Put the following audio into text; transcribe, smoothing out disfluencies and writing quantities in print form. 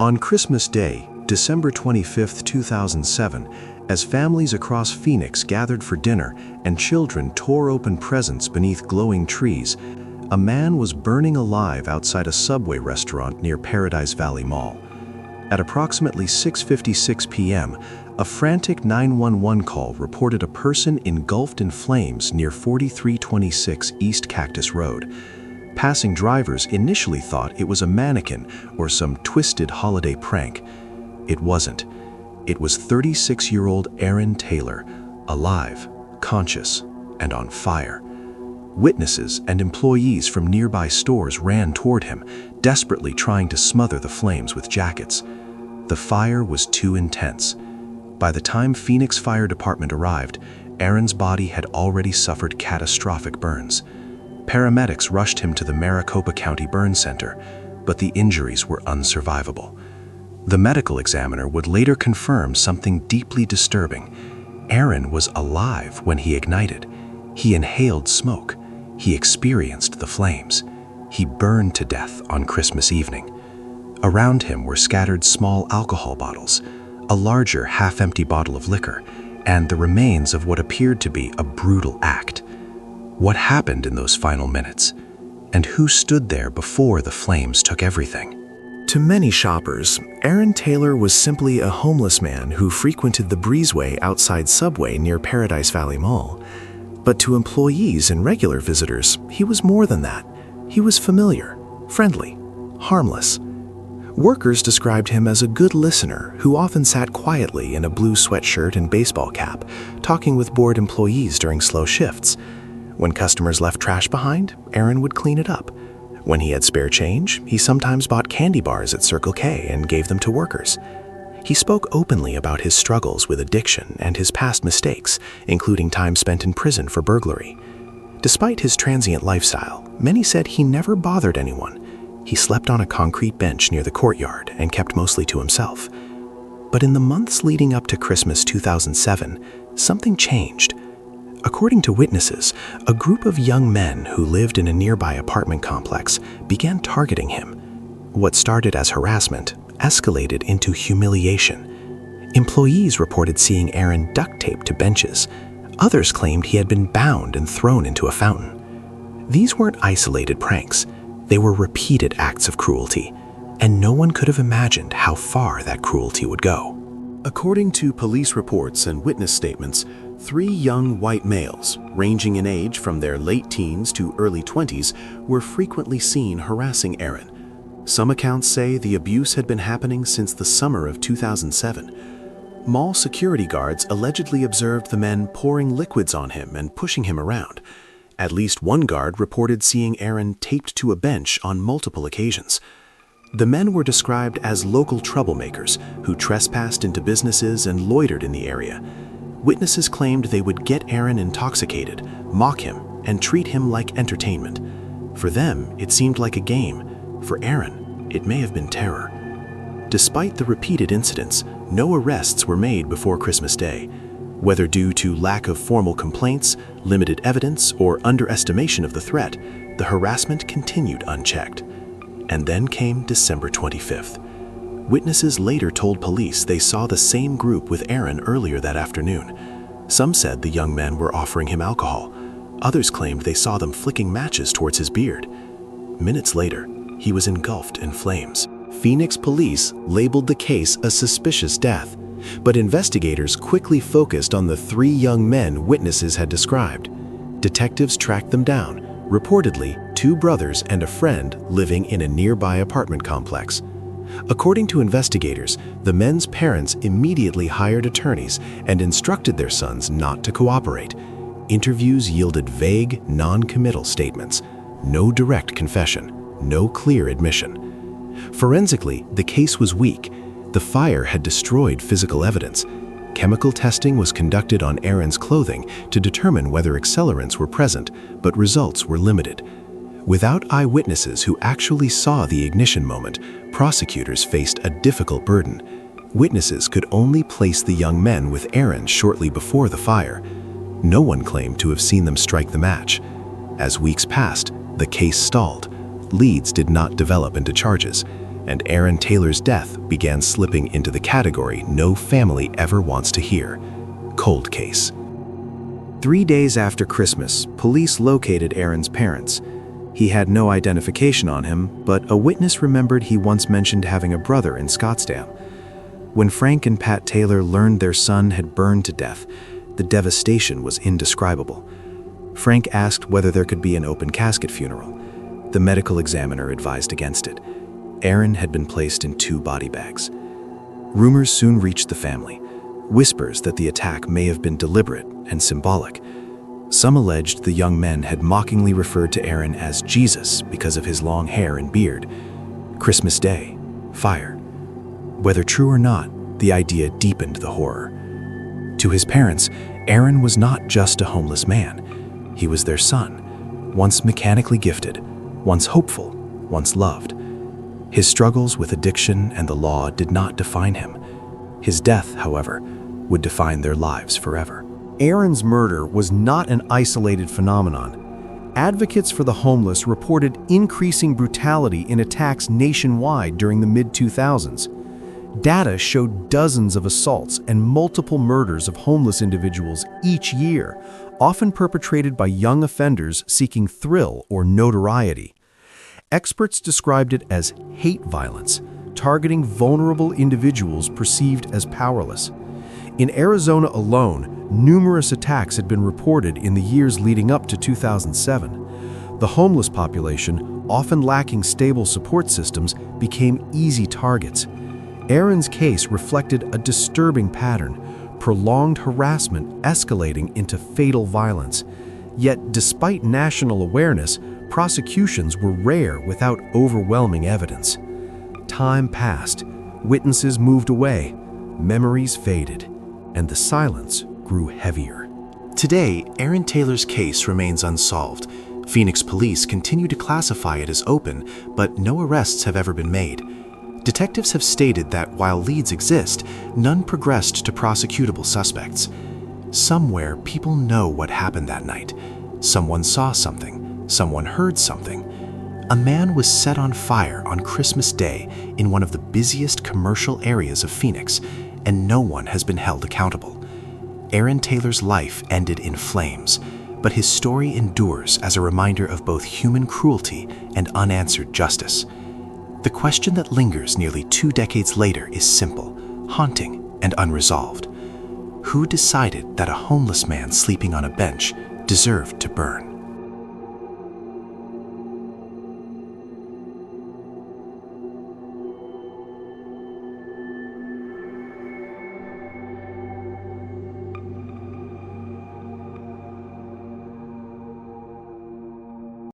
On Christmas Day, December 25, 2007, as families across Phoenix gathered for dinner and children tore open presents beneath glowing trees, a man was burning alive outside a Subway restaurant near Paradise Valley Mall. At approximately 6:56 p.m., a frantic 911 call reported a person engulfed in flames near 4326 East Cactus Road. Passing drivers initially thought it was a mannequin or some twisted holiday prank. It wasn't. It was 36-year-old Aaron Taylor, alive, conscious, and on fire. Witnesses and employees from nearby stores ran toward him, desperately trying to smother the flames with jackets. The fire was too intense. By the time Phoenix Fire Department arrived, Aaron's body had already suffered catastrophic burns. Paramedics rushed him to the Maricopa County Burn Center, but the injuries were unsurvivable. The medical examiner would later confirm something deeply disturbing. Aaron was alive when he ignited. He inhaled smoke. He experienced the flames. He burned to death on Christmas evening. Around him were scattered small alcohol bottles, a larger half-empty bottle of liquor, and the remains of what appeared to be a brutal act. What happened in those final minutes? And who stood there before the flames took everything? To many shoppers, Aaron Taylor was simply a homeless man who frequented the breezeway outside Subway near Paradise Valley Mall. But to employees and regular visitors, he was more than that. He was familiar, friendly, harmless. Workers described him as a good listener who often sat quietly in a blue sweatshirt and baseball cap, talking with bored employees during slow shifts. When customers left trash behind, Aaron would clean it up. When he had spare change, he sometimes bought candy bars at Circle K and gave them to workers. He spoke openly about his struggles with addiction and his past mistakes, including time spent in prison for burglary. Despite his transient lifestyle, many said he never bothered anyone. He slept on a concrete bench near the courtyard and kept mostly to himself. But in the months leading up to Christmas 2007, something changed. According to witnesses, a group of young men who lived in a nearby apartment complex began targeting him. What started as harassment escalated into humiliation. Employees reported seeing Aaron duct-taped to benches. Others claimed he had been bound and thrown into a fountain. These weren't isolated pranks. They were repeated acts of cruelty, and no one could have imagined how far that cruelty would go. According to police reports and witness statements, 3 young white males, ranging in age from their late teens to early 20s, were frequently seen harassing Aaron. Some accounts say the abuse had been happening since the summer of 2007. Mall security guards allegedly observed the men pouring liquids on him and pushing him around. At least one guard reported seeing Aaron taped to a bench on multiple occasions. The men were described as local troublemakers who trespassed into businesses and loitered in the area. Witnesses claimed they would get Aaron intoxicated, mock him, and treat him like entertainment. For them, it seemed like a game. For Aaron, it may have been terror. Despite the repeated incidents, no arrests were made before Christmas Day. Whether due to lack of formal complaints, limited evidence, or underestimation of the threat, the harassment continued unchecked. And then came December 25th. Witnesses later told police they saw the same group with Aaron earlier that afternoon. Some said the young men were offering him alcohol. Others claimed they saw them flicking matches towards his beard. Minutes later, he was engulfed in flames. Phoenix police labeled the case a suspicious death, but investigators quickly focused on the 3 young men witnesses had described. Detectives tracked them down, reportedly 2 brothers and a friend living in a nearby apartment complex. According to investigators, the men's parents immediately hired attorneys and instructed their sons not to cooperate. Interviews yielded vague, non-committal statements. No direct confession, no clear admission. Forensically, the case was weak. The fire had destroyed physical evidence. Chemical testing was conducted on Aaron's clothing to determine whether accelerants were present, but results were limited. Without eyewitnesses who actually saw the ignition moment, prosecutors faced a difficult burden. Witnesses could only place the young men with Aaron shortly before the fire. No one claimed to have seen them strike the match. As weeks passed, the case stalled. Leads did not develop into charges. and Aaron Taylor's death began slipping into the category no family ever wants to hear: cold case. 3 days after Christmas, police located Aaron's parents. He had no identification on him, but a witness remembered he once mentioned having a brother in Scottsdale. When Frank and Pat Taylor learned their son had burned to death, the devastation was indescribable. Frank asked whether there could be an open casket funeral. The medical examiner advised against it. Aaron had been placed in 2 body bags. Rumors soon reached the family, whispers that the attack may have been deliberate and symbolic. Some alleged the young men had mockingly referred to Aaron as Jesus because of his long hair and beard. Christmas Day, fire. Whether true or not, the idea deepened the horror. To his parents, Aaron was not just a homeless man. He was their son, once mechanically gifted, once hopeful, once loved. His struggles with addiction and the law did not define him. His death, however, would define their lives forever. Aaron's murder was not an isolated phenomenon. Advocates for the homeless reported increasing brutality in attacks nationwide during the mid-2000s. Data showed dozens of assaults and multiple murders of homeless individuals each year, often perpetrated by young offenders seeking thrill or notoriety. Experts described it as hate violence, targeting vulnerable individuals perceived as powerless. In Arizona alone, numerous attacks had been reported in the years leading up to 2007. The homeless population, often lacking stable support systems, became easy targets. Aaron's case reflected a disturbing pattern, prolonged harassment escalating into fatal violence. Yet, despite national awareness, prosecutions were rare without overwhelming evidence. Time passed, witnesses moved away, memories faded, and the silence grew heavier. Today, Aaron Taylor's case remains unsolved. Phoenix police continue to classify it as open, but no arrests have ever been made. Detectives have stated that while leads exist, none progressed to prosecutable suspects. Somewhere, people know what happened that night. Someone saw something. Someone heard something. A man was set on fire on Christmas Day in one of the busiest commercial areas of Phoenix, and no one has been held accountable. Aaron Taylor's life ended in flames, but his story endures as a reminder of both human cruelty and unanswered justice. The question that lingers nearly 2 decades later is simple, haunting, and unresolved. Who decided that a homeless man sleeping on a bench deserved to burn?